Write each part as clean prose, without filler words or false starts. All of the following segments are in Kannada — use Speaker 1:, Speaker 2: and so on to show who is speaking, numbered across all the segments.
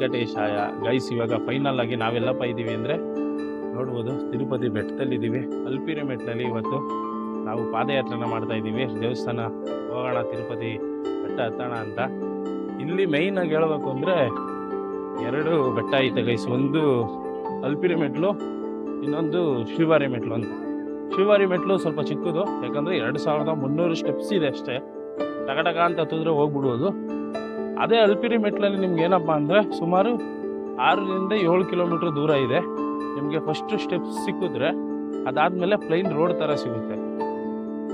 Speaker 1: ವೆಂಕಟೇಶಾಯ. ಗೈಸ್ ಇವಾಗ ಫೈನಲ್ ಆಗಿ ನಾವೆಲ್ಲಪ್ಪ ಇದ್ದೀವಿ ಅಂದರೆ ನೋಡ್ಬೋದು, ತಿರುಪತಿ ಬೆಟ್ಟದಲ್ಲಿದ್ದೀವಿ. ಅಲ್ಪಿರಿ ಮೆಟ್ನಲ್ಲಿ ಇವತ್ತು ನಾವು ಪಾದಯಾತ್ರೆನ ಮಾಡ್ತಾ ಇದ್ದೀವಿ. ದೇವಸ್ಥಾನ ಹೋಗೋಣ, ತಿರುಪತಿ ಬೆಟ್ಟ ಹತ್ತೋಣ ಅಂತ. ಇಲ್ಲಿ ಮೇಯ್ನಾಗಿ ಹೇಳ್ಬೇಕು ಅಂದರೆ 2 ಬೆಟ್ಟ ಐತೆ ಗೈಸ್. ಒಂದು ಅಲ್ಪಿರಿ ಮೆಟ್ಲು, ಇನ್ನೊಂದು ಶ್ರೀವಾರಿ ಮೆಟ್ಲು ಅಂತ. ಶ್ರೀವಾರಿ ಮೆಟ್ಲು ಸ್ವಲ್ಪ ಚಿಕ್ಕದು, ಯಾಕಂದರೆ 2300 ಸ್ಟೆಪ್ಸ್ ಇದೆ ಅಷ್ಟೇ. ಟಕ ಅಂತ ಹತ್ತಿದ್ರೆ ಹೋಗ್ಬಿಡ್ಬೋದು. ಅದೇ ಅಲ್ಪಿರಿ ಮೆಟ್ಲಲ್ಲಿ ನಿಮ್ಗೆ ಏನಪ್ಪ ಅಂದರೆ ಸುಮಾರು 6ರಿಂದ 7 ಕಿಲೋಮೀಟ್ರ್ ದೂರ ಇದೆ. ನಿಮಗೆ ಫಸ್ಟು ಸ್ಟೆಪ್ಸ್ ಸಿಕ್ಕಿದ್ರೆ ಅದಾದಮೇಲೆ ಪ್ಲೈನ್ ರೋಡ್ ಥರ ಸಿಗುತ್ತೆ.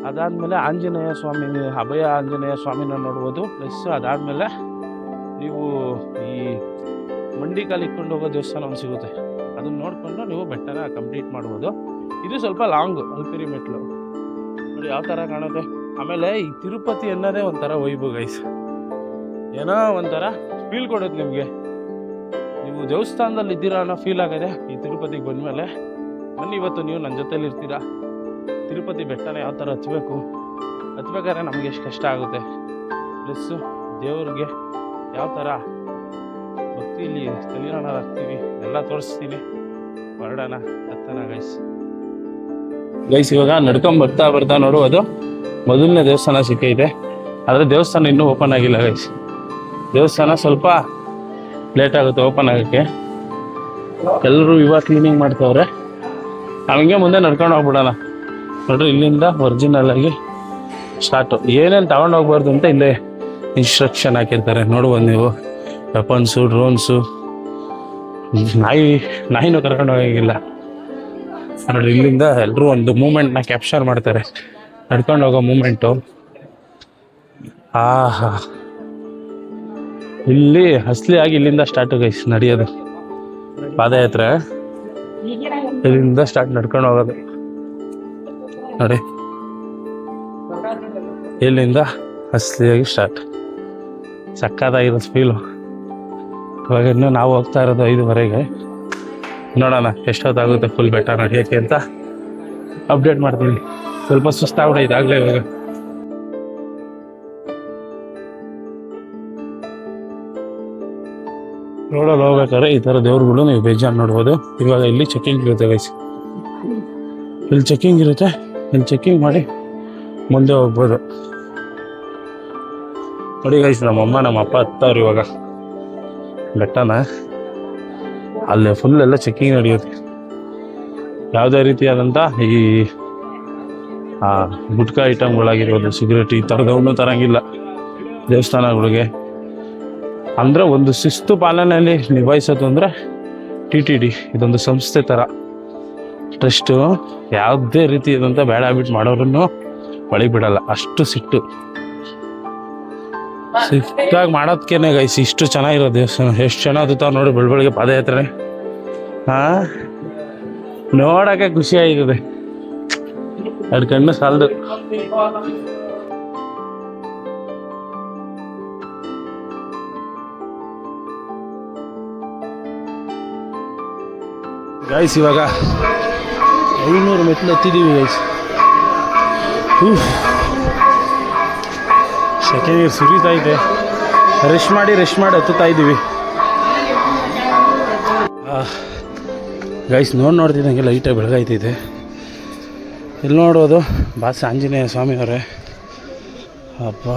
Speaker 1: ಅದಾದಮೇಲೆ ಆಂಜನೇಯ ಸ್ವಾಮಿ, ಅಭಯ ಆಂಜನೇಯ ಸ್ವಾಮಿನ ನೋಡ್ಬೋದು. ಪ್ಲಸ್ ಅದಾದಮೇಲೆ ನೀವು ಈ ಮಂಡಿಕಾಲು ಇಟ್ಕೊಂಡು ಹೋಗೋ ದೇವಸ್ಥಾನ ಒಂದು ಸಿಗುತ್ತೆ. ಅದನ್ನು ನೋಡಿಕೊಂಡು ನೀವು ಬೆಟ್ಟನ ಕಂಪ್ಲೀಟ್ ಮಾಡ್ಬೋದು. ಇದು ಸ್ವಲ್ಪ ಲಾಂಗು ಅಲ್ಪಿರಿ ಮೆಟ್ಲು. ನೋಡಿ ಯಾವ ಥರ ಕಾಣುತ್ತೆ. ಆಮೇಲೆ ಈ ತಿರುಪತಿ ಅನ್ನೋದೇ ಒಂಥರ ವೈಬು ಗೈಸ್. ಏನೋ ಒಂಥರ ಫೀಲ್ ಕೊಡುತ್ತೆ ನಿಮಗೆ. ನೀವು ದೇವಸ್ಥಾನದಲ್ಲಿ ಇದ್ದೀರಾ ಅನ್ನೋ ಫೀಲ್ ಆಗಿದೆ ಈ ತಿರುಪತಿಗೆ ಬಂದಮೇಲೆ. ಬನ್ನಿ, ಇವತ್ತು ನೀವು ನನ್ನ ಜೊತೆಲಿ ಇರ್ತೀರಾ. ತಿರುಪತಿ ಬೆಟ್ಟನ ಯಾವ ಥರ ಹತ್ಬೇಕಾದ್ರೆ ನಮಗೆ ಎಷ್ಟು ಕಷ್ಟ ಆಗುತ್ತೆ, ಪ್ಲಸ್ಸು ದೇವ್ರಿಗೆ ಯಾವ ಥರ ಭಕ್ತಿಲಿ ತಲೀನ ಆಗ್ತೀವಿ ಎಲ್ಲ ತೋರಿಸ್ತೀನಿ. ಹೊರಡೋಣ, ಹತ್ತೋಣ ಗೈಸ್. ಇವಾಗ ಬರ್ತಾ ನೋಡುವುದು ಮೊದಲನೇ ದೇವಸ್ಥಾನ ಸಿಕ್ಕೈತೆ. ಆದರೆ ದೇವಸ್ಥಾನ ಇನ್ನೂ ಓಪನ್ ಆಗಿಲ್ಲ ಗೈಸ್. ದೇವಸ್ಥಾನ ಸ್ವಲ್ಪ ಲೇಟ್ ಆಗುತ್ತೆ ಓಪನ್ ಆಗೋಕ್ಕೆ. ಎಲ್ಲರೂ ಇವಾಗ ಕ್ಲೀನಿಂಗ್ ಮಾಡ್ತವ್ರೆ. ನಮಗೆ ಮುಂದೆ ನಡ್ಕೊಂಡು ಹೋಗ್ಬಿಡೋಣ. ನೋಡ್ರಿ, ಇಲ್ಲಿಂದ ಒರಿಜಿನಲ್ ಆಗಿ ಸ್ಟಾರ್ಟು. ಏನೇನು ತಗೊಂಡು ಹೋಗ್ಬಾರ್ದು ಅಂತ ಇಲ್ಲೇ ಇನ್ಸ್ಟ್ರಕ್ಷನ್ ಹಾಕಿರ್ತಾರೆ. ನೋಡ್ಬೋದು ನೀವು, ವೆಪನ್ಸು, ಡ್ರೋನ್ಸು, ನಾಯಿನೂ ಕರ್ಕೊಂಡು ಹೋಗೋಂಗಿಲ್ಲ. ನೋಡಿ, ಇಲ್ಲಿಂದ ಎಲ್ಲರೂ ಒಂದು ಮೂಮೆಂಟ್ನ ಕ್ಯಾಪ್ಚರ್ ಮಾಡ್ತಾರೆ, ನಡ್ಕೊಂಡು ಹೋಗೋ ಮೂಮೆಂಟು. ಆಹಾ, ಇಲ್ಲಿ ಅಸಲಿಯಾಗಿ ಇಲ್ಲಿಂದ ಸ್ಟಾರ್ಟು ಗೈಸ್ ನಡೆಯೋದು. ಪಾದಯಾತ್ರೆ ಇಲ್ಲಿಂದ ಸ್ಟಾರ್ಟ್ ನಡ್ಕೊಂಡು ಹೋಗೋದು. ನೋಡಿ, ಇಲ್ಲಿಂದ ಅಸಲಿಯಾಗಿ ಸ್ಟಾರ್ಟ್. ಸಕ್ಕತ್ತಾಗಿರೋದು ಫೀಲು. ಇವಾಗ ಇನ್ನೂ ನಾವು ಹೋಗ್ತಾ ಇರೋದು 5:30ಗೆ. ನೋಡೋಣ ಎಷ್ಟೊತ್ತಾಗುತ್ತೆ ಫುಲ್ ಬೆಟ್ಟ ನಡೆಯೋಕ್ಕೆ ಅಂತ ಅಪ್ಡೇಟ್ ಮಾಡ್ತೀನಿ. ಸ್ವಲ್ಪ ಸುಸ್ತಾಗ್ಬಿಟ್ಟೈತೆ ಆಗಲೇ. ಇವಾಗ ರೋಡಲ್ಲಿ ಹೋಗ್ಬೇಕಾದ್ರೆ ಈ ಥರ ದೇವ್ರುಗಳು ನೀವು ಬೇಜಾರು ನೋಡ್ಬೋದು. ಇವಾಗ ಇಲ್ಲಿ ಚೆಕಿಂಗ್ ಇರುತ್ತೆ ಗೈಸ್. ಇಲ್ಲಿ ಚೆಕಿಂಗ್ ಇರುತ್ತೆ. ಇಲ್ಲಿ ಚೆಕಿಂಗ್ ಮಾಡಿ ಮುಂದೆ ಹೋಗ್ಬೋದು. ನೋಡಿ ಗೈಸ್, ನಮ್ಮಮ್ಮ ನಮ್ಮ ಅಪ್ಪ ಹತ್ತವ್ರು ಇವಾಗ ಬೆಟ್ಟನ. ಅಲ್ಲೇ ಫುಲ್ ಎಲ್ಲ ಚೆಕಿಂಗ್ ನಡೆಯುತ್ತೆ. ಯಾವುದೇ ರೀತಿಯಾದಂಥ ಈ ಗುಟ್ಕಾ ಐಟಮ್ಗಳಾಗಿರ್ಬೋದು, ಸಿಗರೇಟ್, ಈ ಥರದವನ್ನೂ ತರಂಗಿಲ್ಲ ದೇವಸ್ಥಾನಗಳಿಗೆ. ಅಂದರೆ ಒಂದು ಶಿಸ್ತು ಪಾಲನೆಯಲ್ಲಿ ನಿಭಾಯಿಸೋದು ಅಂದರೆ TTD ಇದೊಂದು ಸಂಸ್ಥೆ ಥರ, ಟ್ರಸ್ಟು. ಯಾವುದೇ ರೀತಿಯಾದಂಥ ಬ್ಯಾಡ್ ಹ್ಯಾಬಿಟ್ ಮಾಡೋರನ್ನು ಒಳಗೆ ಬಿಡಲ್ಲ. ಅಷ್ಟು ಸಿಟ್ಟಾಗಿ ಮಾಡೋದಕ್ಕೇನೆ ಗೈಸ್ ಇಷ್ಟು ಚೆನ್ನಾಗಿರೋ ದೇವಸ್ಥಾನ. ಎಷ್ಟು ಜನ ಹತ್ತುತ್ತಾವ ನೋಡಿ ಬೆಳಗ್ಗೆ ಪಾದಯಾತ್ರೆ. ನೋಡೋಕ್ಕೆ ಖುಷಿ ಆಗಿದೆ, 2 ಕಣ್ಣು ಸಾಲದು. ಗೈಸ್ ಇವಾಗ 500 ಮೆಟ್ಲು ಹತ್ತಿದ್ದೀವಿ ಗೈಸ್. ಸೆಕೆಂಡ್ ಇಯರ್ ಸುರಿತಾ ಇದೆ. ರೆಸ್ಟ್ ಮಾಡಿ ಹತ್ತುತ್ತಾ ಇದ್ದೀವಿ ಗೈಸ್. ನೋಡ್ತಿದ್ದಂಗೆ ಲೈಟಾಗಿ ಬೆಳಗಾಯ್ತಿದೆ. ಇಲ್ಲಿ ನೋಡೋದು ಬಾಸ್ ಆಂಜನೇಯ ಸ್ವಾಮಿಯವರೇ. ಹಬ್ಬ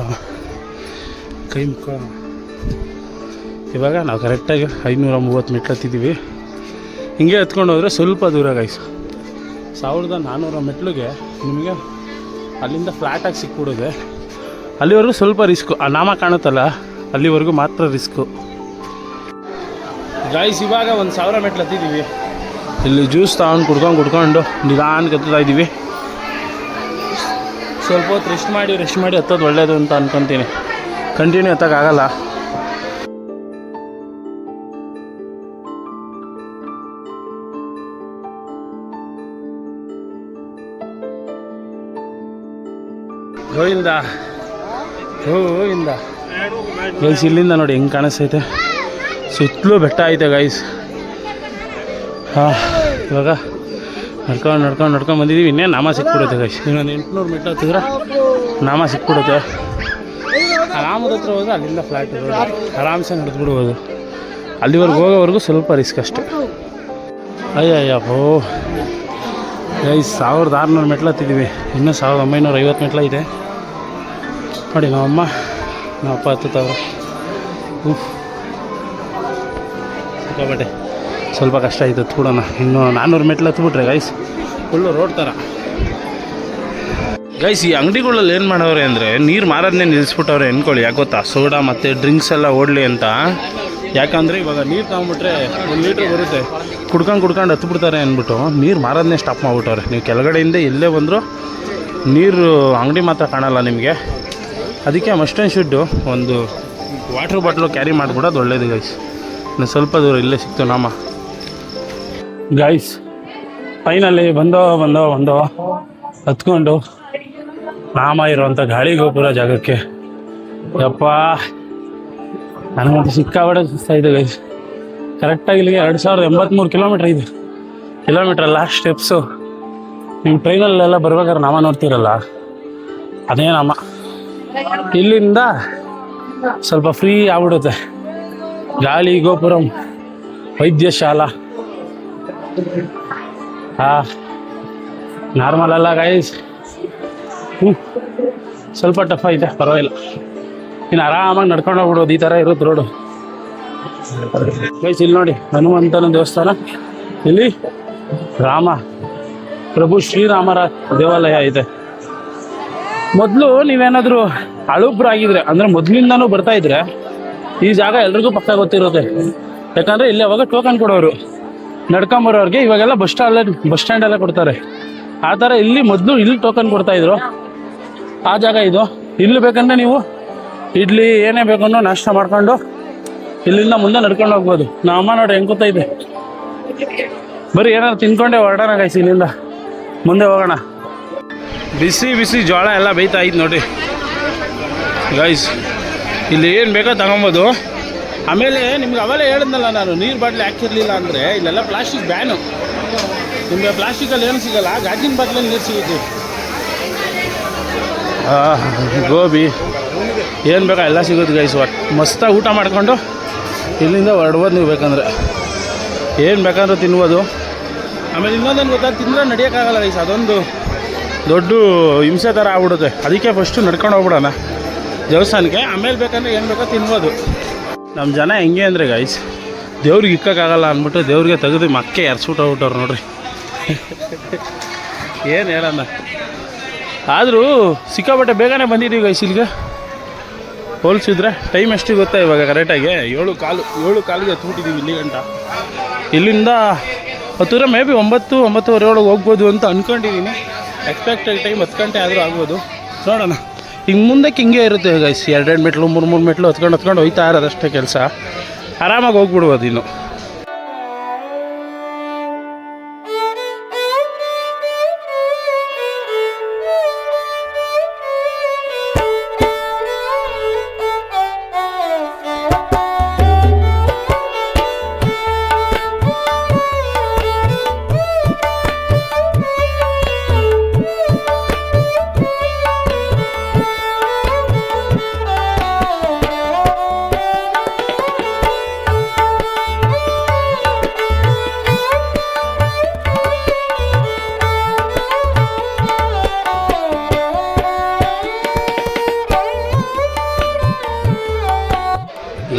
Speaker 1: ಕೈ ಮುಖ. ಇವಾಗ ನಾವು ಕರೆಕ್ಟಾಗಿ 530 ಮೆಟ್ಲು ಹತ್ತಿದ್ದೀವಿ. ಹಿಂಗೆ ಹತ್ಕೊಂಡು ಹೋದರೆ ಸ್ವಲ್ಪ ದೂರ ಗೈಸ್. 1400 ಮೆಟ್ಲಿಗೆ ನಿಮಗೆ ಅಲ್ಲಿಂದ ಫ್ಲ್ಯಾಟಾಗಿ ಸಿಕ್ಬಿಡುತ್ತೆ. ಅಲ್ಲಿವರೆಗೂ ಸ್ವಲ್ಪ ರಿಸ್ಕು. ಆ ನಾಮ ಕಾಣುತ್ತಲ್ಲ, ಅಲ್ಲಿವರೆಗೂ ಮಾತ್ರ ರಿಸ್ಕು ಗೈಸ್. ಇವಾಗ 1000 ಮೆಟ್ಲು ಹತ್ತಿದ್ದೀವಿ. ಇಲ್ಲಿ ಜ್ಯೂಸ್ ತಗೊಂಡು ಕುಡ್ಕೊಂಡು ನಿಧಾನಕ್ಕೆ ಹತ್ತುತ್ತಾ ಇದ್ದೀವಿ. ಸ್ವಲ್ಪ ಹೊತ್ತು ರೆಸ್ಟ್ ಮಾಡಿ ಹತ್ತೋದು ಒಳ್ಳೆಯದು ಅಂತ ಅನ್ಕೊತೀನಿ. ಕಂಟಿನ್ಯೂ ಹತ್ತೋಕ್ಕಾಗಲ್ಲ. ಗೋವಿಂದ ಗೈಸ್, ಇಲ್ಲಿಂದ ನೋಡಿ ಹೆಂಗೆ ಕಾಣಿಸ್ತೈತೆ. ಸುತ್ತಲೂ ಬೆಟ್ಟ ಐತೆ ಗೈಸ್. ಇವಾಗ ನಡ್ಕೊಂಡು ಬಂದಿದ್ದೀವಿ. ಇನ್ನೇ ನಾಮ ಸಿಕ್ಬಿಡುತ್ತೆ ಗೈಸ್. ಇನ್ನೊಂದು 800 ಮೆಟ್ಲು ಹತ್ತಿದ್ರೆ ನಾಮ ಸಿಕ್ಬಿಡುತ್ತೆ. ನಾಮದ ಹತ್ರ ಹೋದ್ರೆ ಅಲ್ಲಿಂದ ಫ್ಲಾಟ್ ಆರಾಮ್ಸೆ ನಡೆದ್ಬಿಡ್ಬೋದು. ಅಲ್ಲಿವರೆಗೂ ಹೋಗೋವರೆಗೂ ಸ್ವಲ್ಪ ರಿಸ್ಕ್ ಅಷ್ಟೆ. ಅಯ್ಯಯ್ಯಪ್ಪೋ ಗೈಸ್ 1600 ಮೆಟ್ಲು ಹತ್ತಿದ್ದೀವಿ. ಇನ್ನೂ 1950 ಮೆಟ್ಲ ಇದೆ ನೋಡಿ. ನಮ್ಮಮ್ಮ ನಮ್ಮಪ್ಪ ಹತ್ತುತ್ತವ್ರು. ಸಿಕ್ಕಾಬಟ್ಟೆ ಸ್ವಲ್ಪ ಕಷ್ಟ ಆಯಿತು ಹತ್ಬಿಡೋಣ. ಇನ್ನು 400 ಮೆಟ್ಲು ಹತ್ಬಿಟ್ರೆ ಗೈಸ್ ಫುಲ್ಲು ರೋಡ್ ಥರ. ಗೈಸ್ ಈ ಅಂಗಡಿಗಳಲ್ಲಿ ಏನು ಮಾಡವ್ರೆ ಅಂದರೆ ನೀರು ಮಾರೋದನ್ನೇ ನಿಲ್ಲಿಸ್ಬಿಟ್ಟವ್ರೆ ಅಂದ್ಕೊಳ್ಳಿ. ಯಾಕೆ ಗೊತ್ತಾ, ಸೋಡಾ ಮತ್ತು ಡ್ರಿಂಕ್ಸ್ ಎಲ್ಲ ಓಡಲಿ ಅಂತ. ಯಾಕಂದರೆ ಇವಾಗ ನೀರು ತಗೊಂಬಿಟ್ರೆ 1 ಲೀಟ್ರ್ ಬರುತ್ತೆ, ಕುಡ್ಕೊಂಡು ಹತ್ಬಿಡ್ತಾರೆ ಅಂದ್ಬಿಟ್ಟು ನೀರು ಮಾರೋದನ್ನೇ ಸ್ಟಾಪ್ ಮಾಡಿಬಿಟ್ಟವ್ರೆ. ನೀವು ಕೆಳಗಡೆಯಿಂದ ಎಲ್ಲೇ ಬಂದರೂ ನೀರು ಅಂಗಡಿ ಮಾತ್ರ ಕಾಣಲ್ಲ ನಿಮಗೆ. ಅದಕ್ಕೆ ಮಸ್ಟ್ ಆ್ಯಂಡ್ ಶುಡ್ಡು ಒಂದು ವಾಟ್ರ್ ಬಾಟ್ಲು ಕ್ಯಾರಿ ಮಾಡಿಬಿಡೋದು ಒಳ್ಳೇದು ಗೈಸ್. ಇನ್ನು ಸ್ವಲ್ಪ ದೂರ ಇಲ್ಲೇ ಸಿಕ್ತು ನಾಮ. ಗೈಸ್ ಫೈನಲ್ಲಿ ಬಂದೋ ಹತ್ಕೊಂಡು ನಾಮ ಇರೋವಂಥ ಗಾಳಿ ಗೋಪುರ ಜಾಗಕ್ಕೆ. ಯಪ್ಪ ನನಗಂತೂ ಸಿಕ್ಕಾಬಟ್ಟೆ ಸುಸ್ತಾಯಿದೆ ಗೈಸ್. ಕರೆಕ್ಟಾಗಿ ಇಲ್ಲಿಗೆ 2083 ಕಿಲೋಮೀಟ್ರ್ ಇದೆ. ಕಿಲೋಮೀಟ್ರ್ ಅಲ್ಲ, ಸ್ಟೆಪ್ಸು. ನೀವು ಟ್ರೈನಲ್ಲೆಲ್ಲ ಬರ್ಬೇಕಾದ್ರೆ ನಾಮ ನೋಡ್ತೀರಲ್ಲ, ಅದೇ ನಾಮ. ಇಲ್ಲಿಂದ ಸ್ವಲ್ಪ ಫ್ರೀ ಆಗ್ಬಿಡುತ್ತೆ. ಗಾಳಿ ಗೋಪುರಂ ವೈದ್ಯಶಾಲಾ. ನಾರ್ಮಲ್ ಅಲ್ಲ ಗೈಸ್, ಸ್ವಲ್ಪ ಟಫ್ ಐತೆ, ಪರವಾಗಿಲ್ಲ. ಇನ್ನು ಆರಾಮಾಗಿ ನಡ್ಕೊಂಡು ಹೋಗ್ಬಿಡೋದು, ಈ ಥರ ಇರುತ್ತೆ ರೋಡು ಗೈಸ್. ಇಲ್ಲಿ ನೋಡಿ ಹನುಮಂತನ ದೇವಸ್ಥಾನ, ಇಲ್ಲಿ ಪ್ರಭು ಶ್ರೀರಾಮರ ದೇವಾಲಯ ಇದೆ. ಮೊದಲು ನೀವೇನಾದರೂ ಹಳುಬ್ರಾಗಿದ್ರೆ ಅಂದರೆ ಮೊದಲಿಂದನೂ ಬರ್ತಾಯಿದ್ರೆ ಈ ಜಾಗ ಎಲ್ರಿಗೂ ಪಕ್ಕ ಗೊತ್ತಿರುತ್ತೆ. ಯಾಕಂದರೆ ಇಲ್ಲಿ ಅವಾಗ ಟೋಕನ್ ಕೊಡೋರು ನಡ್ಕೊಂಬರೋರಿಗೆ. ಇವಾಗೆಲ್ಲ ಬಸ್ ಸ್ಟ್ಯಾಂಡೆಲ್ಲ ಕೊಡ್ತಾರೆ. ಆ ಥರ ಇಲ್ಲಿ ಮೊದಲು ಇಲ್ಲಿ ಟೋಕನ್ ಕೊಡ್ತಾಯಿದ್ರು. ಆ ಜಾಗ ಇದು. ಇಲ್ಲಿ ಬೇಕಂದ್ರೆ ನೀವು ಇಡ್ಲಿ ಏನೇ ಬೇಕಂದ್ರೂ ನಾಷ್ಟ ಮಾಡ್ಕೊಂಡು ಇಲ್ಲಿಂದ ಮುಂದೆ ನಡ್ಕೊಂಡು ಹೋಗ್ಬೋದು. ನಮ್ಮಮ್ಮ ನೋಡಿ ಹೆಂಗೆ ಗೊತ್ತಾಯಿದೆ. ಬರೀ ಏನಾದ್ರು ತಿನ್ಕೊಂಡೆ ಹೊರಡೋಣ ಗೈಸ್, ಇಲ್ಲಿಂದ ಮುಂದೆ ಹೋಗೋಣ. ಬಿಸಿ ಜೋಳ ಎಲ್ಲ ಬೇಯ್ತಾ ಇದ್ದು ನೋಡಿ ಗೈಸ್. ಇಲ್ಲಿ ಏನು ಬೇಕೋ ತಗೊಬೋದು. ಆಮೇಲೆ ನಿಮ್ಗೆ ಅವೆಲ್ಲ ಹೇಳಿದ್ನಲ್ಲ ನಾನು, ನೀರು ಬಾಟ್ಲಿ ಹಾಕಿರಲಿಲ್ಲ ಅಂದರೆ ಇಲ್ಲೆಲ್ಲ ಪ್ಲಾಸ್ಟಿಕ್ ಬ್ಯಾನು. ನಿಮಗೆ ಪ್ಲಾಸ್ಟಿಕಲ್ಲಿ ಏನು ಸಿಗೋಲ್ಲ, ಗಾಜಿನ ಬಾಟ್ಲಲ್ಲಿ ನೀರು ಸಿಗುತ್ತೆ. ಗೋಬಿ ಏನು ಬೇಕಾ ಎಲ್ಲ ಸಿಗುತ್ತೆ ಗೈಸ್. ಮಸ್ತಾಗಿ ಊಟ ಮಾಡಿಕೊಂಡು ಇಲ್ಲಿಂದ ಹೊರಡ್ಬೋದು. ನೀವು ಬೇಕಂದರೆ ಏನು ಬೇಕಂದ್ರೆ ತಿನ್ಬೋದು. ಆಮೇಲೆ ಇನ್ನೊಂದೇನು ಗೊತ್ತಾ, ತಿಂದರೆ ನಡೆಯೋಕ್ಕಾಗಲ್ಲ ಗೈಸ್. ಅದೊಂದು ದೊಡ್ಡ ಹಿಂಸೆ ಥರ ಆಗ್ಬಿಡುತ್ತೆ. ಅದಕ್ಕೆ ಫಸ್ಟು ನಡ್ಕೊಂಡು ಹೋಗ್ಬಿಡೋಣ ದೇವಸ್ಥಾನಕ್ಕೆ. ಆಮೇಲೆ ಬೇಕಂದ್ರೆ ಏನು ಬೇಕೋ ತಿನ್ಬೋದು. ನಮ್ಮ ಜನ ಹೆಂಗೆ ಅಂದರೆ ಗೈಸ್, ದೇವ್ರಿಗೆ ಇಕ್ಕೋಕ್ಕಾಗಲ್ಲ ಅಂದ್ಬಿಟ್ಟು ದೇವ್ರಿಗೆ ತೆಗೆದು ಮಕ್ಕೆ ಎರ್ಸ್ಬಿಟ್ಟು ಹೋಗ್ಬಿಟ್ಟವ್ರು ನೋಡ್ರಿ. ಏನು ಹೇಳೋಣ. ಆದರೂ ಸಿಕ್ಕಾಬಟ್ಟೆ ಬೇಗನೆ ಬಂದಿದ್ದೀವಿ ಗೈಸ್ ಇಲ್ಲಿಗೆ ಹೋಲಿಸಿದ್ರೆ. ಟೈಮ್ ಎಷ್ಟು ಗೊತ್ತಾ ಇವಾಗ ಕರೆಕ್ಟಾಗಿ 7 ಕಾಲಿಗೆ ಹತ್ಬಿಟ್ಟಿದ್ದೀವಿ ಇಲ್ಲಿ ಗಂಟ. ಇಲ್ಲಿಂದ ಹತ್ತಿರ ಮೇ ಬಿ 9-9:30 ಒಳಗೆ ಹೋಗ್ಬೋದು ಅಂತ ಅಂದ್ಕೊಂಡಿದ್ದೀನಿ. ಎಕ್ಸ್ಪೆಕ್ಟೆಡ್ ಟೈಮ್ 10 ಗಂಟೆ ಆದರೂ ಆಗ್ಬೋದು, ನೋಡೋಣ. ಹಿಂಗೆ ಮುಂದಕ್ಕೆ ಹಿಂಗೆ ಇರುತ್ತೆ ಗೈಸ್. 2 ಮೆಟ್ಲು 3 ಮೆಟ್ಲು ಹತ್ಕೊಂಡು ಹೋಯ್ತಾ ಇರೋದಷ್ಟೇ ಕೆಲಸ. ಆರಾಮಾಗಿ ಹೋಗ್ಬಿಡ್ಬೋದು ಇನ್ನು.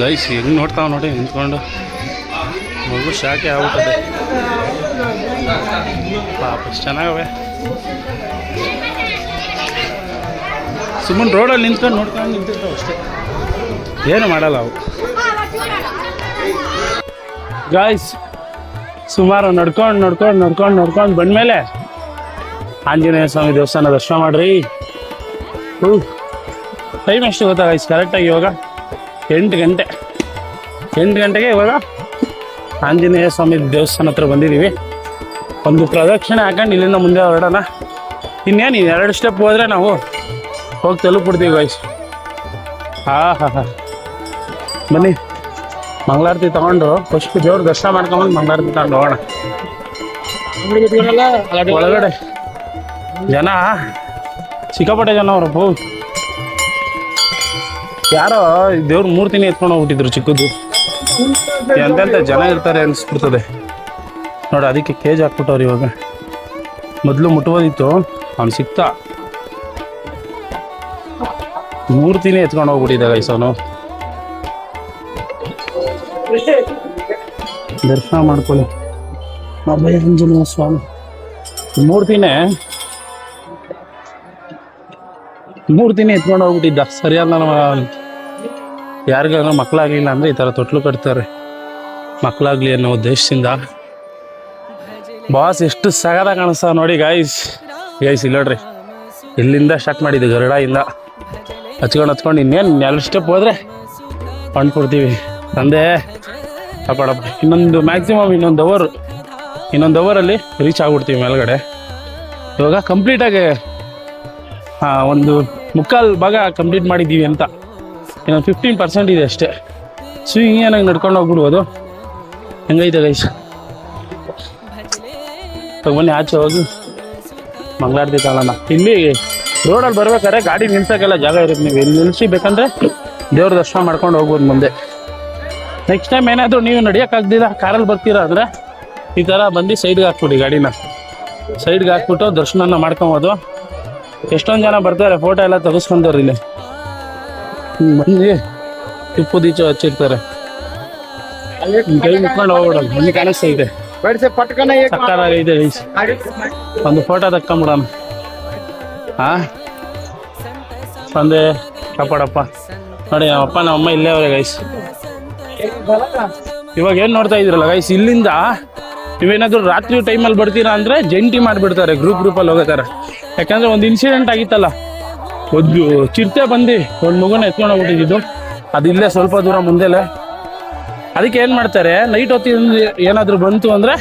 Speaker 1: ಗೈಸ್ ಹೆಂಗೆ ನೋಡ್ತಾವ ನೋಡಿ ನಿಂತ್ಕೊಂಡು, ಮಗು ಶಾಕೆ ಆಗ್ಬಿಟ್ಟದೆ ಪಾಪ. ಚೆನ್ನಾಗವೆ. ಸುಮ್ಮನೆ ರೋಡಲ್ಲಿ ನಿಂತ್ಕೊಂಡು ನೋಡ್ಕೊಂಡು ನಿಂತಿರ್ತಾವೆ ಅಷ್ಟೇ, ಏನು ಮಾಡಲ್ಲ ಅವು. ಗಾಯ್ಸ್ ಸುಮಾರು ನಡ್ಕೊಂಡು ಬಂದಮೇಲೆ ಆಂಜನೇಯ ಸ್ವಾಮಿ ದೇವಸ್ಥಾನ ದರ್ಶನ ಮಾಡ್ರಿ. ಟೈಮ್ ಎಷ್ಟು ಗೊತ್ತಾ ಗೈಸ್? ಕರೆಕ್ಟಾಗಿ ಇವಾಗ 8 ಗಂಟೆಗೆ ಇವಾಗ ಆಂಜನೇಯ ಸ್ವಾಮಿ ದೇವಸ್ಥಾನ ಹತ್ರ ಬಂದಿದ್ದೀವಿ. ಒಂದು ಪ್ರದಕ್ಷಿಣೆ ಹಾಕೊಂಡು ಇಲ್ಲಿಂದ ಮುಂದೆ ಹೊರಡೋಣ. ಇನ್ನೇನು 2 ಸ್ಟೆಪ್ ಹೋದರೆ ನಾವು ಹೋಗಿ ತಲುಪಿಬಿಡ್ತೀವಿ ಗೈಸ್. ಬನ್ನಿ ಮಂಗಳಾರತಿ ತೊಗೊಂಡು ಫಸ್ಟ್ ದೇವ್ರ ದರ್ಶನ ಮಾಡ್ಕೊಂಡು ಮಂಗಳಾರತಿ ತಗೊಂಡು ಹೋಗೋಣ. ಒಳಗಡೆ ಜನ ಸಿಕ್ಕಾಪಟ್ಟೆ ಜನ ಅವರಪ್ಪ. ಯಾರೋ ದೇವ್ರ ಮೂರ್ತಿನೇ ಎತ್ಕೊಂಡು ಹೋಗ್ಬಿಟ್ಟಿದ್ರು ಚಿಕ್ಕದು. ಎಂತೆಂಥ ಜನ ಇರ್ತಾರೆ ಅನಿಸ್ಬಿಡ್ತದೆ ನೋಡಿ. ಅದಕ್ಕೆ ಕೇಜ್ ಹಾಕ್ಬಿಟ್ಟವ್ರು ಇವಾಗ. ಮೊದಲು ಮುಟ್ಬೋದಿತ್ತು, ಅವ್ನು ಸಿಕ್ತ ಮೂರ್ತಿನೇ ಎತ್ಕೊಂಡು ಹೋಗ್ಬಿಟ್ಟಿದ್ದ ಗೈಸವನು. ದರ್ಶನ ಮಾಡ್ಕೊಳ್ಳಿ ಅಭಯ ಆಂಜನೇಯ ಸ್ವಾಮಿ ಮೂರ್ತಿನೇ ಎತ್ಕೊಂಡು ಹೋಗ್ಬಿಟ್ಟಿದ್ದ. ಸರಿಯಾದ ನಮ್ಮ ಯಾರಿಗಾದ್ರೂ ಮಕ್ಕಳಾಗಲಿಲ್ಲ ಅಂದರೆ ಈ ಥರ ತೊಟ್ಲು ಕಟ್ತಾರೆ, ಮಕ್ಕಳಾಗಲಿ ಅನ್ನೋ ಉದ್ದೇಶದಿಂದ. ಬಾಸ್ ಎಷ್ಟು ಸಗದ ಕಾಣಿಸ್ತಾ ನೋಡಿ ಗೈಸ್. ಇಲ್ಲೋಡ್ರಿ, ಇಲ್ಲಿಂದ ಸ್ಟಾರ್ಟ್ ಮಾಡಿದ್ದು ಗರುಡದಿಂದ ಹಚ್ಕೊಂಡು ಇನ್ನೇನು 4 ಸ್ಟೆಪ್ ಹೋದರೆ ಹೊಂಟ್ಬಿಡ್ತೀವಿ. ತಂದೆ ತಗೊಳಪ್ಪ, ಇನ್ನೊಂದು ಮ್ಯಾಕ್ಸಿಮಮ್ ಇನ್ನೊಂದು ಅವರಲ್ಲಿ ರೀಚ್ ಆಗ್ಬಿಡ್ತೀವಿ ಮೇಲ್ಗಡೆ. ಇವಾಗ ಕಂಪ್ಲೀಟಾಗಿ ಒಂದು 3/4 ಭಾಗ ಕಂಪ್ಲೀಟ್ ಮಾಡಿದ್ದೀವಿ ಅಂತ. ಇನ್ನೊಂದು 15% ಇದೆ ಅಷ್ಟೇ. ಹಿಂಗೇನಾಗಿ ನಡ್ಕೊಂಡು ಹೋಗ್ಬಿಡ್ಬೋದು. ಹೆಂಗೈತೆ ಗೈಸ್, ಬನ್ನಿ ಆಚೆ ಹೋಗಿ ಮಂಗಳಾರತಿ ತಗೊಳ್ಳೋಣ. ಇಲ್ಲಿ ರೋಡಲ್ಲಿ ಬರ್ಬೇಕಾದ್ರೆ ಗಾಡಿ ನಿಲ್ಸೋಕ್ಕೆಲ್ಲ ಜಾಗ ಇರುತ್ತೆ. ನೀವು ಇಲ್ಲಿ ನಿಲ್ಲಿಸಿ ಬೇಕಂದರೆ ದೇವ್ರ ದರ್ಶನ ಮಾಡ್ಕೊಂಡು ಹೋಗ್ಬೋದು ಮುಂದೆ. ನೆಕ್ಸ್ಟ್ ಟೈಮ್ ಏನಾದರೂ ನೀವು ನಡೆಯೋಕ್ಕಾಗ್ದಿಲ್ಲ, ಕಾರಲ್ಲಿ ಬರ್ತೀರಾ ಅಂದರೆ ಈ ಥರ ಬಂದು ಸೈಡ್ಗೆ ಹಾಕ್ಬಿಡಿ, ಗಾಡಿನ ಸೈಡ್ಗೆ ಹಾಕ್ಬಿಟ್ಟು ದರ್ಶನ ಮಾಡ್ಕೊಬೋದು. ಎಷ್ಟೊಂದು ಜನ ಬರ್ತಾರೆ, ಫೋಟೋ ಎಲ್ಲ ತೆಗೆಸ್ಕೊಂತಾರೆ. ಇಲ್ಲಿ ಬಂದು ಟಿಪ್ಪು ದೀಚು ಹಚ್ಚಿರ್ತಾರೆ, ಕೈ ಮುಟ್ಕೊಂಡು ಹೋಗ್ಬಿಡೋದು. ಅಲ್ಲಿ ಕಾಣಿಸ್ತಾ ಇದೆ, ಸಕ್ಕತ್ತಾಗೈತೆ ಗೈಸ್. ಒಂದು ಫೋಟೋ ತಕ್ಕೊಂಬಿಡೋಣ. ತಂದೆ ಕಾಪಾಡಪ್ಪ. ನೋಡಿ ನಮ್ಮಪ್ಪ ನಮ್ಮಮ್ಮ ಇಲ್ಲೇ ಅವರೇ ಗೈಸ್. ಇವಾಗ ಏನು ನೋಡ್ತಾ ಇದ್ದೀರಲ್ಲ ಗೈಸ್, ಇಲ್ಲಿಂದ ನೀವೇನಾದರೂ ರಾತ್ರಿ ಟೈಮಲ್ಲಿ ಬರ್ತೀರಾ ಅಂದರೆ ಜಂಟಿ ಮಾಡಿಬಿಡ್ತಾರೆ, ಗ್ರೂಪಲ್ಲಿ ಹೋಗೋತಾರೆ. ಯಾಕಂದರೆ ಒಂದು ಇನ್ಸಿಡೆಂಟ್ ಆಗಿತ್ತಲ್ಲ, ಒಂದು ಚಿರತೆ ಬಂದು ಒಂದು ಮಗುನ ಎತ್ಕೊಂಡು ಹೋಗ್ಬಿಟ್ಟಿದ್ದು. ಅದು ಇಲ್ಲೇ ಸ್ವಲ್ಪ ದೂರ ಮುಂದೆಲೆ. ಅದಕ್ಕೆ ಏನು ಮಾಡ್ತಾರೆ, ನೈಟ್ ಹೊತ್ತಿಂದ ಏನಾದರೂ ಬಂತು ಅಂದರೆ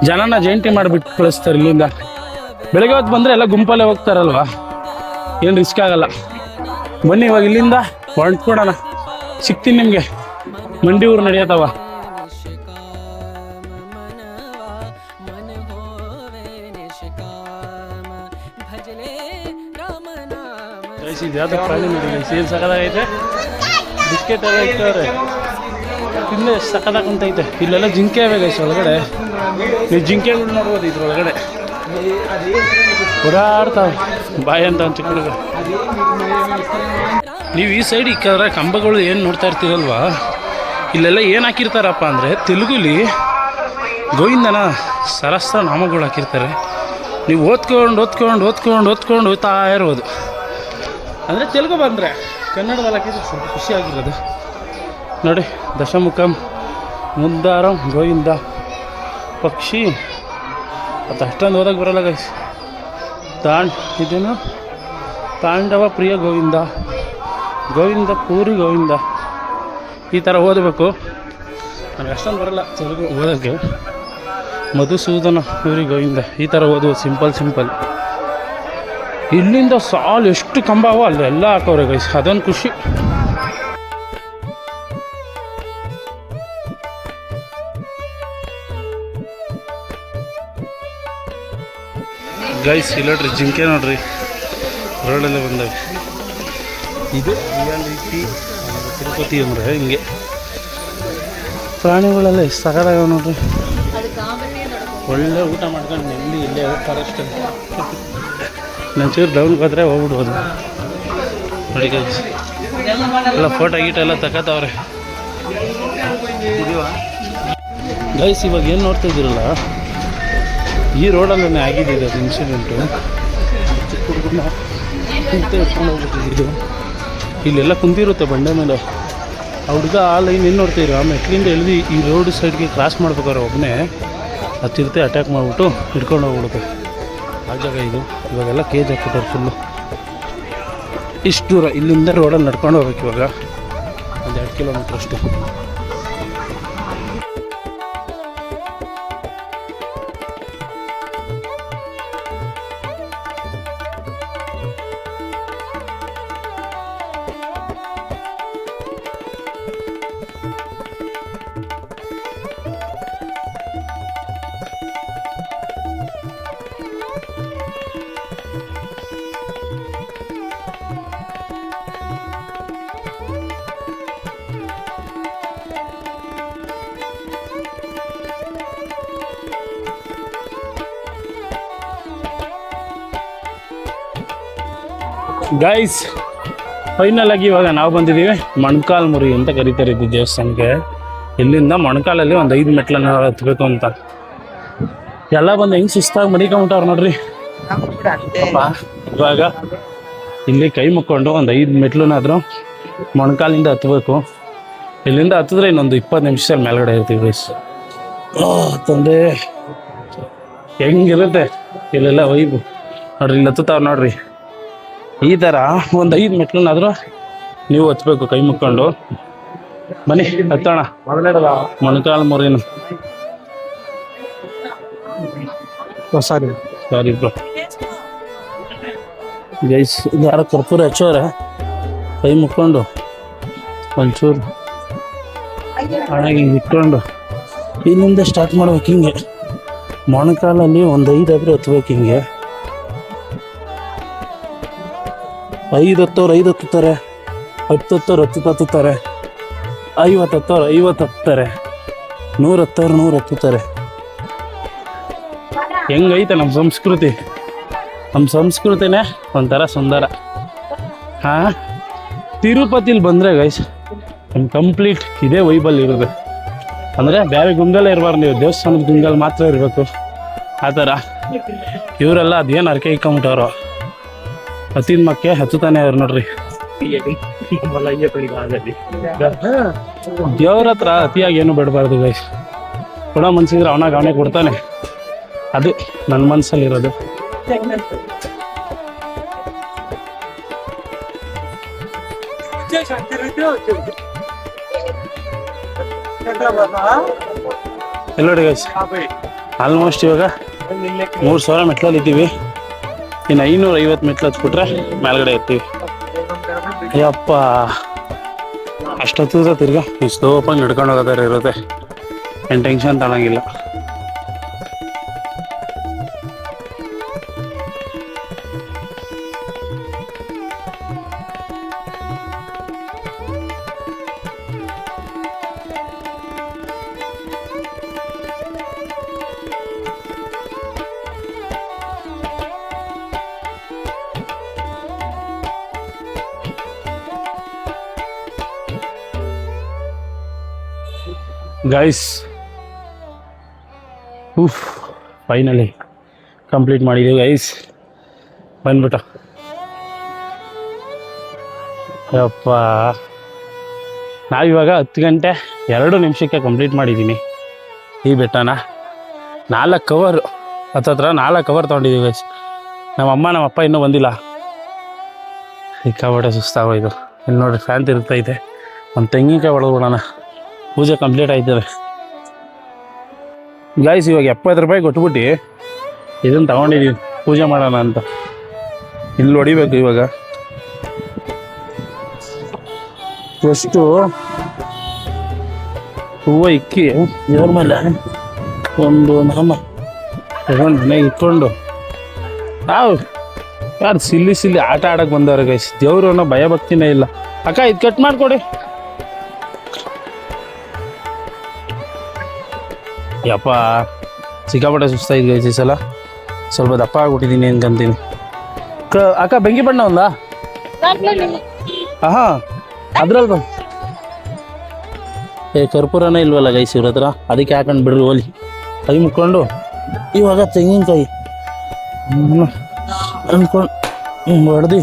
Speaker 1: ಜನನ ಜಂಟಿ ಮಾಡಿಬಿಟ್ಟು ಕಳಿಸ್ತಾರೆ ಇಲ್ಲಿಂದ. ಬೆಳಗ್ಗೆ ಹೊತ್ತು ಬಂದರೆ ಎಲ್ಲ ಗುಂಪಲ್ಲೇ ಹೋಗ್ತಾರಲ್ವ, ಏನು ರಿಸ್ಕ್ ಆಗಲ್ಲ. ಬನ್ನಿ ಇವಾಗ ಇಲ್ಲಿಂದ ಹೊರಟ್ಕೊಡೋಣ. ಸಿಗ್ತೀನಿ ನಿಮಗೆ, ಮಂಡಿ ಊರು ನಡೆಯತ್ತವ. ಇದು ಯಾವ್ದು ಪ್ರಾಣಿ ನೋಡಿ, ಏನು ಸಕ್ಕದಾಗೈತೆ. ಬಿಸ್ಕೆಟ್ ಎಲ್ಲ ಇಟ್ಟವ್ರೆ, ತಿಂದು ಎಷ್ಟು ಸಕ್ಕದಾಗಿ ಕುಂತೈತೆ. ಇಲ್ಲೆಲ್ಲ ಜಿಂಕೆ ಅವೆ ಗೈಸ್ ಒಳಗಡೆ. ನೀವು ಜಿಂಕೆಗಳು ನೋಡ್ಬೋದು ಇದ್ರೊಳಗಡೆ ಓಡಾಡ್ತಾವೆ. ಬಾಯಿ ಅಂತ ಒಂದು ಚಿಕ್ಕ ಹುಡುಗ. ನೀವು ಈ ಸೈಡ್ ಇಕ್ಕಾದ್ರೆ ಕಂಬಗಳು ಏನು ನೋಡ್ತಾ ಇರ್ತೀರಲ್ವಾ, ಇಲ್ಲೆಲ್ಲ ಏನು ಹಾಕಿರ್ತಾರಪ್ಪ ಅಂದರೆ ತೆಲುಗುಲಿ ಗೋವಿಂದನ ಸಹಸ್ರ ನಾಮಗಳು ಹಾಕಿರ್ತಾರೆ. ನೀವು ಓದ್ಕೊಂಡು ಹೋಗ್ತಾ ಇರ್ಬೋದು. ಅಂದರೆ ತೆಲುಗು ಬಂದರೆ ಕನ್ನಡದಲ್ಲಿ ಹಾಕಿದ್ರೆ ಸ್ವಲ್ಪ ಖುಷಿಯಾಗಿರೋದು ನೋಡಿ. ದಶಮುಖಂ ಮುದ್ದಾರಂ ಗೋವಿಂದ ಪಕ್ಷಿ ಮತ್ತು ಅಷ್ಟೊಂದು ಓದಕ್ಕೆ ಬರೋಲ್ಲ ಗೈಸ್. ಇದೇನು ತಾಂಡವ ಪ್ರಿಯ ಗೋವಿಂದ, ಗೋವಿಂದ ಪೂರಿ ಗೋವಿಂದ, ಈ ಥರ ಓದಬೇಕು. ನನಗೆ ಅಷ್ಟೊಂದು ಬರೋಲ್ಲ ತೆಲುಗು ಓದೋಕ್ಕೆ. ಮಧುಸೂದನ ಪೂರಿ ಗೋವಿಂದ, ಈ ಥರ ಓದುವುದು ಸಿಂಪಲ್. ಇಲ್ಲಿಂದ ಸಾಲು ಎಷ್ಟು ಕಂಬವೋ ಅಲ್ಲೆಲ್ಲ ಹಾಕೋರೆ ಗೈಸ್, ಅದೊಂದು ಖುಷಿ. ಗೈಸ್ ಇಲ್ಲೋಡ್ರಿ ಜಿಂಕೆ ನೋಡ್ರಿ, ರೋಡಲ್ಲೇ ಬಂದವೆ. ಇದು ರಿಯಾಲಿಟಿ ತಿರುಪತಿ ಅಂದರೆ ಹಿಂಗೆ ಪ್ರಾಣಿಗಳೆಲ್ಲ ಎಷ್ಟು ಸಗದಾಗ ನೋಡ್ರಿ. ಒಳ್ಳೆ ಊಟ ಮಾಡ್ಕೊಂಡು ನೆಮ್ಮದಿ ಇಲ್ಲೇ ಫಾರೆಸ್ಟ್ ನಂಚೂರು ಡೌನ್ಗೆ ಹೋದರೆ ಹೋಗ್ಬಿಡ್ಬೋದು ನೋಡಿ ಗೈಸ್. ಎಲ್ಲ ಫೋಟೋ ಗೀಟೋ ಎಲ್ಲ ತಗೋತಾವ್ರೆ ಗೈಸ್. ಇವಾಗ ಏನು ನೋಡ್ತಾ ಇದ್ದೀರಲ್ಲ, ಈ ರೋಡಲ್ಲೇ ಆಗಿದೆ ಅದು ಇನ್ಸಿಡೆಂಟು. ಚಿಕ್ಕ ಹುಡುಗನ ಎತ್ಕೊಂಡು ಹೋಗ್ಬಿಟ್ಟಿದ್ದು. ಇಲ್ಲೆಲ್ಲ ಕುಂತಿರುತ್ತೆ ಬಂಡೆ ಮೇಲೆ. ಆ ಹುಡುಗ ಆ ಲೈನ್ ಏನು ನೋಡ್ತಾಯಿದ್ರು, ಆ ಮೆಟ್ಲಿಂದ ಎಳ್ದು ಈ ರೋಡ್ ಸೈಡ್ಗೆ ಕ್ರಾಸ್ ಮಾಡ್ಬೇಕಾದ್ರೆ ಒಬ್ಬನೇ ಹತ್ತಿರುತ್ತೆ, ಅಟ್ಯಾಕ್ ಮಾಡಿಬಿಟ್ಟು ಹಿಡ್ಕೊಂಡು ಹೋಗ್ಬಿಡುತ್ತೆ. ಆ ಜಾಗ ಇದು. ಇವಾಗೆಲ್ಲ ಕೇಜ್ ಹಾಕ್ಬಿಟ್ಟಾರೆ ಫುಲ್ಲು. ಇಷ್ಟು ದೂರ ಇಲ್ಲಿಂದ ರೋಡಲ್ಲಿ ನಡ್ಕೊಂಡು ಹೋಗ್ಬೇಕು. ಇವಾಗ ಒಂದು 2 ಕಿಲೋಮೀಟ್ರ್ ಅಷ್ಟು. ಗೈಸ್ ಫೈನಲ್ ಆಗಿ ಇವಾಗ ನಾವು ಬಂದಿದ್ದೀವಿ ಮೊಣಕಾಲ್ ಮುರಿ ಅಂತ ಕರೀತಾರೆ ಇದು ದೇವಸ್ಥಾನಕ್ಕೆ. ಇಲ್ಲಿಂದ ಮೊಣಕಾಲಲ್ಲಿ ಒಂದು 5 ಮೆಟ್ಲನ್ನ ಹತ್ಬೇಕು ಅಂತ. ಎಲ್ಲ ಬಂದು ಹೆಂಗೆ ಸುಸ್ತಾಗಿ ಮಡಿಕೊಂಬಿಟ್ಟವ್ರು ನೋಡ್ರಿ. ಇವಾಗ ಇಲ್ಲಿ ಕೈ ಮುಕ್ಕೊಂಡು ಒಂದು 5 ಮೆಟ್ಲನ್ನಾದರೂ ಮೊಣಕಾಲಿಂದ ಹತ್ಬೇಕು. ಇಲ್ಲಿಂದ ಹತ್ತಿದ್ರೆ ಇನ್ನೊಂದು 20 ನಿಮಿಷದಲ್ಲಿ ಮೇಲ್ಗಡೆ ಇರ್ತೀವಿ ಗೈಸ್. ತಂದೆ ಹೆಂಗಿರುತ್ತೆ ಇಲ್ಲೆಲ್ಲ ವೈಬು ನೋಡ್ರಿ. ಇಲ್ಲಿ ಹತ್ತುತ್ತಾವ್ರು ನೋಡ್ರಿ. ಈ ಥರ ಒಂದು 5 ಮೆಟ್ಲನ್ನಾದರೂ ನೀವು ಹತ್ಬೇಕು ಕೈ ಮುಕ್ಕೊಂಡು. ಬನ್ನಿ ಹತ್ತೋಣ ಮೊಣಕಾಲು ಮುರಿನ. ಸಾರಿ ಬ್ರೋ ಗೈಸ್, ಇದು ಯಾರೋ ಕರ್ಪೂರ ಹಚ್ಚೋರೆ. ಕೈ ಮುಕ್ಕೊಂಡು ಒಂಚೂರು ಹಾಗೆ ಇಟ್ಕೊಂಡು ಇಲ್ಲಿಂದ ಸ್ಟಾರ್ಟ್ ಮಾಡ್ಬೇಕು. ಹಿಂಗೆ ಮೊಣಕಾಲಲ್ಲಿ ಒಂದು 5 ಆದರೂ ಹತ್ಬೇಕು. ಹಿಂಗೆ 5 ಹತ್ತೋರು 5 ಹತ್ತುತ್ತಾರೆ, 10 ಹತ್ತೋರು 10 ಹತ್ತುತ್ತಾರೆ, 50 ಹತ್ತೋರು 50 ಹತ್ತುತ್ತಾರೆ, 100 ಹತ್ತೋರು 100 ಹತ್ತುತ್ತಾರೆ. ಹೆಂಗೈತೆ ನಮ್ಮ ಸಂಸ್ಕೃತಿ. ನಮ್ಮ ಸಂಸ್ಕೃತಿನೇ ಒಂಥರ ಸುಂದರ. ಹಾಂ, ತಿರುಪತಿಲಿ ಬಂದರೆ ಗೈಸ್ ಕಂಪ್ಲೀಟ್ ಇದೇ ವೈಬಲ್ ಇರುತ್ತೆ. ಅಂದರೆ ಬೇರೆ ಗುಂಗಲ್ಲೇ ಇರಬಾರ್ದು, ನೀವು ದೇವಸ್ಥಾನದ ಗುಂಗಲ್ ಮಾತ್ರ ಇರಬೇಕು. ಆ ಥರ ಇವರೆಲ್ಲ ಅದೇನು ಅರ್ಕೆ ಇಕ್ಕೊಂಬಿಟ್ಟವ್ರು. ಹತ್ತಿದ ಮಕ್ಕೆ ಹತ್ತುತ್ತಾನೆ ಅವ್ರು ನೋಡ್ರಿ. ದೇವ್ರ ಹತ್ರ ಅತಿಯಾಗಿ ಏನು ಬಿಡಬಾರ್ದು ಗೈಸ್. ಕೊಡೋ ಮನ್ಸಿದ್ರೆ ಅವನೇ ಕೊಡ್ತಾನೆ. ಅದು ನನ್ನ ಮನಸ್ಸಲ್ಲಿರೋದು. ಎಲ್ಲ ನೋಡಿ ಗೈಸ್, ಆಲ್ಮೋಸ್ಟ್ ಇವಾಗ 3000 ಮೆಟ್ಲಲ್ಲಿ ಇದ್ದೀವಿ. ಇನ್ನು 550 ಮೆಟ್ಲು ಹತ್ಬಿಟ್ರೆ ಮೇಲ್ಗಡೆ ಇರ್ತೀವಿ. ಅಯ್ಯಪ್ಪ, ಅಷ್ಟೊತ್ತು ತಿರ್ಗಾ ಈ ಸ್ಲೋಪಾಗಿ ನಡ್ಕೊಂಡು ಹೋಗೋದಾರ ಇರುತ್ತೆ. ಏನು ಟೆನ್ಷನ್ ತಗೊಳಂಗಿಲ್ಲ. ಗೈಸ್ ಫೈನಲಿ ಕಂಪ್ಲೀಟ್ ಮಾಡಿದ್ದೀವಿ ಗೈಸ್. ಬಂದ್ಬಿಟ್ಟು ಯಪ್ಪ, ನಾವಿವಾಗ 10 ಗಂಟೆ 2 ನಿಮಿಷಕ್ಕೆ ಕಂಪ್ಲೀಟ್ ಮಾಡಿದ್ದೀನಿ ಈ ಬೆಟ್ಟನ. 4 ಅವರ್ ಹತ್ತತ್ರ 4 ಅವರ್ ತೊಗೊಂಡಿದ್ದೀವಿ ಗೈಸ್. ನಮ್ಮಮ್ಮ ನಮ್ಮಪ್ಪ ಇನ್ನೂ ಬಂದಿಲ್ಲ. ಸಿಕ್ಕಾಪಟ್ಟೆ ಸುಸ್ತಾಗೋಯ್ತು. ಇಲ್ಲಿ ನೋಡಿರಿ ಫ್ಯಾನ್ ತಿರುಗ್ತೈತೆ. ಒಂದು ತೆಂಗಿನಕಾಯಿ ಹೊಡೆದ್ಬಿಡೋಣ. ಪೂಜೆ ಕಂಪ್ಲೀಟ್ ಆಯ್ತದೆ ಗೈಸ್. ಇವಾಗ 70 ರೂಪಾಯಿ ಕೊಟ್ಬಿಟ್ಟು ಇದನ್ನು ತಗೊಂಡಿದ್ದೀವಿ ಪೂಜೆ ಮಾಡೋಣ ಅಂತ. ಇಲ್ಲಿ ಹೊಡಿಬೇಕು ಇವಾಗ. ಫಸ್ಟು ಹೂವು ಇಕ್ಕಿ ದೇವ್ರ ಮೇಲೆ ಒಂದು ನಾಮ ತಗೊಂಡು ಮನೆಗೆ ಇಟ್ಕೊಂಡು ನಾವು ಯಾರು ಸಿಲ್ಲಿ ಆಟ ಆಡೋಕ್ಕೆ ಬಂದವ್ರೆ ಗೈಸ್. ದೇವ್ರು ಅನ್ನೋ ಭಯ ಭಕ್ತಿನೇ ಇಲ್ಲ. ಅಕ್ಕ ಇದು ಕಟ್ ಮಾಡಿಕೊಡಿ. ಯಪ್ಪ, ಸಿಕ್ಕಾಪಟ್ಟೆ ಸುಸ್ತಾಯಿದ್ದು ಗೈಸ್. ಈ ಸಲ ಸ್ವಲ್ಪ ದಪ್ಪ ಆಗ್ಬಿಟ್ಟಿದ್ದೀನಿ ಅನ್ಕೊಂತೀನಿ. ಅಕ್ಕ ಬೆಂಕಿ ಬಣ್ಣ ಒಂದಾ? ಹಾಂ, ಅದ್ರಲ್ಲಿ ಬಂದು ಕರ್ಪೂರನೇ ಇಲ್ವಲ್ಲ ಗೈಸ್ ಇವ್ರ ಹತ್ರ. ಅದಕ್ಕೆ ಹಾಕೊಂಡು ಬಿಡ್ರಿ ಹೋಲಿ. ಕೈ ಮುಕ್ಕೊಂಡು ಇವಾಗ ತೆಂಗಿನಕಾಯಿ ಅಂದ್ಕೊಂಡು ಹೊಡೆದು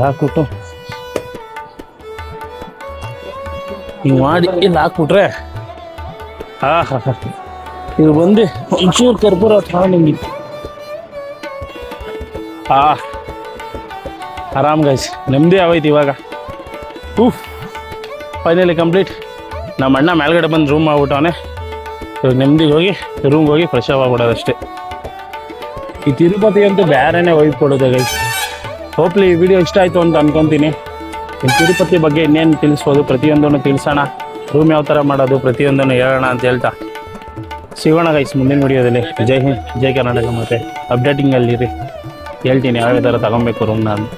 Speaker 1: ಹಾಕ್ಬಿಟ್ಟು ಹಿಂಗೆ ಮಾಡಿ ಇಲ್ಲಿ ಹಾಕ್ಬಿಟ್ರೆ ಇದು ಬಂದು ಒಂಚೂರು ಕರ್ಪೂರ ತಗೊಂಡು ಆರಾಮ್ ಗೈಸ್. ನೆಮ್ಮದಿ ಆಗೋಯ್ತು ಇವಾಗ. Finally complete. ನಮ್ಮ ಅಣ್ಣ ಮೇಲ್ಗಡೆ ಬಂದು ರೂಮ್ ಮಾಡ್ಬಿಟ್ಟವನೆ. ಇವಾಗ ನೆಮ್ಮದಿಗೆ ಹೋಗಿ ರೂಮ್ಗೆ ಹೋಗಿ ಫ್ರೆಶ್ ಆಗ್ಬಿಡೋದಷ್ಟೇ. ಈ ತಿರುಪತಿ ಅಂತೂ ಬೇರೆನೇ ವೈಬ್ ಕೊಡೋದು ಗೈಸ್. ಹೋಪ್ಲಿ ಈ ವಿಡಿಯೋ ಇಷ್ಟ ಆಯಿತು ಅಂತ ಅನ್ಕೊತೀನಿ. ಈ ತಿರುಪತಿ ಬಗ್ಗೆ ಇನ್ನೇನು ತಿಳಿಸ್ಬೋದು ಪ್ರತಿಯೊಂದನ್ನು ತಿಳಿಸೋಣ. ರೂಮ್ ಯಾವ ಥರ ಮಾಡೋದು ಪ್ರತಿಯೊಂದನ್ನು ಹೇಳೋಣ ಅಂತ ಹೇಳ್ತಾ ಸಿಗೋಣ ಗೈಸ್ ಮುಂದಿನ ವಿಡಿಯೋದಲ್ಲಿ. ಜೈ ಹಿಂದ್, ಜೈ ಕರ್ನಾಟಕ. ಮತ್ತು ಅಪ್ಡೇಟಿಂಗಲ್ಲಿರಿ, ಹೇಳ್ತೀನಿ ಯಾವ ಥರ ತಗೊಬೇಕು ರೂಮ್ನ ಅಂತ.